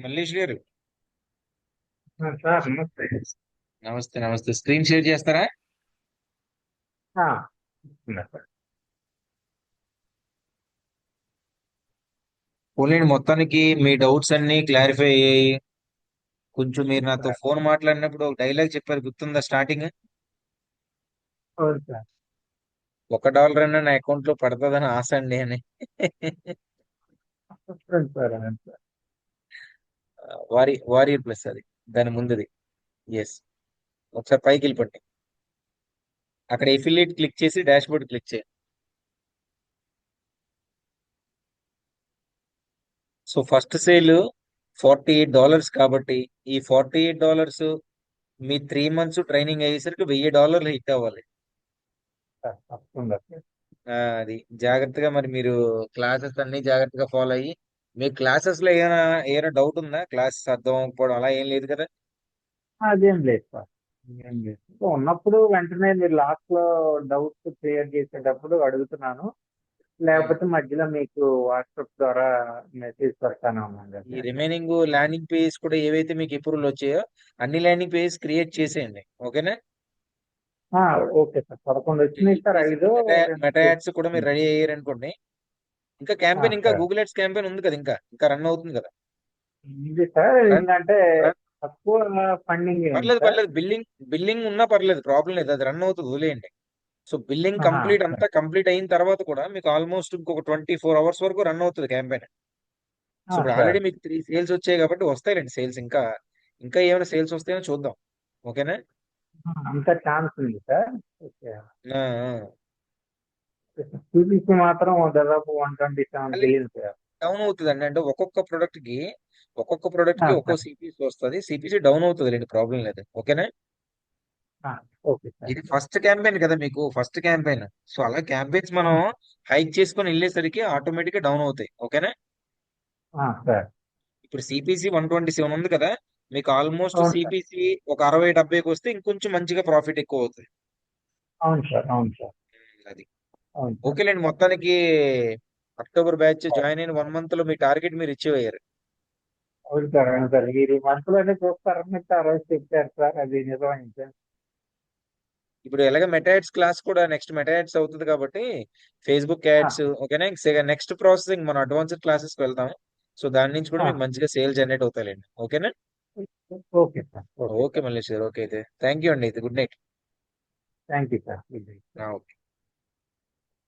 మల్లేష్ గారు, సార్ నమస్తే. నమస్తే నమస్తే. స్క్రీన్ షేర్ చేస్తారా? ఆ, ఇస్తున్నా సార్. పోలేండి, మొత్తానికి మీ డౌట్స్ అన్ని క్లారిఫై అయ్యాయి. కొంచెం మీరు నాతో సార్, ఫోన్ మాట్లాడినప్పుడు ఒక డైలాగ్ చెప్పారు, గుర్తుందా? స్టార్టింగ్ అవును సార్. $1 అన్న నా అకౌంట్ లో పడుతుందని ఆశ అండి అని. అవును సార్, అవును సార్. వారియర్ ప్లస్ అది, దాని ముందుది. ఎస్. ఒకసారి పైకి వెళ్ళిపోండి. అక్కడ ఎఫిలియేట్ క్లిక్ చేసి డాష్ బోర్డ్ క్లిక్ చేయండి. సో ఫస్ట్ సేల్ $48 కాబట్టి ఈ $48 మీ 3 months ట్రైనింగ్ అయ్యేసరికి $1000 హిట్ అవ్వాలి. సార్ తప్పకుండా సార్. అది జాగ్రత్తగా మరి మీరు క్లాసెస్ అన్ని జాగ్రత్తగా ఫాలో అయ్యి, మీ క్లాసెస్ లో ఏమైనా ఏమైనా డౌట్ ఉందా? క్లాసెస్ అర్థం అవ్వకపోవడం అలా ఏం లేదు కదా? అదేం లేదు సార్. ఏం లేదు. సో ఉన్నప్పుడు వెంటనే మీరు లాస్ట్ లో డౌట్స్ క్లియర్ చేసేటప్పుడు అడుగుతున్నాను. ఉమ్. లేకపోతే మధ్యలో మీకు వాట్సాప్ ద్వారా మెసేజ్ పెడతానే ఉన్నాను ఈ కదా. రిమైనింగ్ ల్యాండింగ్ పేజ్ కూడా ఏవైతే మీకు అప్రూవల్ వచ్చాయో అన్ని ల్యాండింగ్ పేజ్ క్రియేట్ చేసేయండి. ఓకేనా? ఆ, ఓకే సార్. 11 వచ్చినాయి సార్. చేసి ఐదు రెండు మెటా యాడ్స్ కూడా మీరు చేస్తున్నాను. రెడీ అయ్యారనుకోండి. ఇంకా క్యాంపెయిన్, ఇంకా సార్ గూగుల్ యాడ్స్ క్యాంపెయిన్ ఉంది కదా, ఇంకా ఇంకా రన్ అవుతుంది కదా. ఇది సార్ రన్ ఏంటంటే రన్ తక్కువ ఫండింగ్ అయింది పర్లేదు సార్. పర్లేదు, బిల్లింగ్ బిల్లింగ్ ఉన్నా పర్లేదు, ప్రాబ్లం లేదు, అది రన్ అవుతుంది, వదిలేయండి. సో బిల్లింగ్ ఆహా, కంప్లీట్ సార్. అంతా కంప్లీట్ అయిన తర్వాత కూడా మీకు ఆల్మోస్ట్ ఇంకొక 24 hours వరకు రన్ అవుతుంది క్యాంపెయిన్. సో ఇప్పుడు సార్. ఆల్రెడీ మీకు 3 సేల్స్ వచ్చాయి కాబట్టి వస్తాయిలేండి సేల్స్. ఇంకా ఇంకా ఏమైనా సేల్స్ వస్తాయో చూద్దాం. ఓకేనా? అంత ఛాన్స్ ఉంది సార్. ఓకే. ఆ, ఆ. చూపించి మాత్రం దాదాపు 127 బిలియన్ సార్. డౌన్ అవుతుంది అండి, అంటే ఒక్కొక్క ప్రోడక్ట్ కి ఒక్కో సార్. సిపిసి వస్తుంది. సిపిసి డౌన్ అవుతుంది లేండి, ప్రాబ్లం లేదు. ఓకేనా? ఆ, ఓకే సార్. ఇది ఫస్ట్ క్యాంపెయిన్ కదా, మీకు ఫస్ట్ క్యాంపెయిన్. సో అలా క్యాంపెయిన్స్ మనం హైక్ చేసుకొని వెళ్ళేసరికి ఆటోమేటిక్ గా డౌన్ అవుతాయి. ఓకేనా? సార్. ఇప్పుడు సిపిసి 127 ఉంది కదా, మీకు ఆల్మోస్ట్ అవును సార్. సిపిసి ఒక 60-70కి వస్తే ఇంకొంచెం మంచిగా ప్రాఫిట్ ఎక్కువ అవుతుంది. అవును సార్. అవును సార్. అది. అవును సార్. ఓకేలేండి, మొత్తానికి అక్టోబర్ బ్యాచ్ జాయిన్ అయిన 1 month లో మీ టార్గెట్ మీరు అచీవ్ అయ్యారు. అవును సార్. అవును సార్. మీరు ఈ మంత్లోనే చూస్తారని ఆ రోజు చెప్పారు సార్. అది నిజమైంది సార్. ఇప్పుడు ఎలాగ మెటాయాడ్స్ క్లాస్ కూడా నెక్స్ట్ మెటాయాడ్స్ అవుతుంది కాబట్టి ఫేస్బుక్ ఆ, యాడ్స్. ఓకేనా? నెక్స్ట్ ప్రాసెసింగ్ మనం అడ్వాన్స్డ్ క్లాసెస్ కి వెళ్తాం. సో దాని నుంచి కూడా ఆ, మీకు మంచిగా సేల్ జనరేట్ అవుతాయండి. ఓకేనా? Okay sir. Okay okay sir. Mallesh గారు, ఓకే అయితే థ్యాంక్ యూ అండి, అయితే good night. Thank you sir. Okay.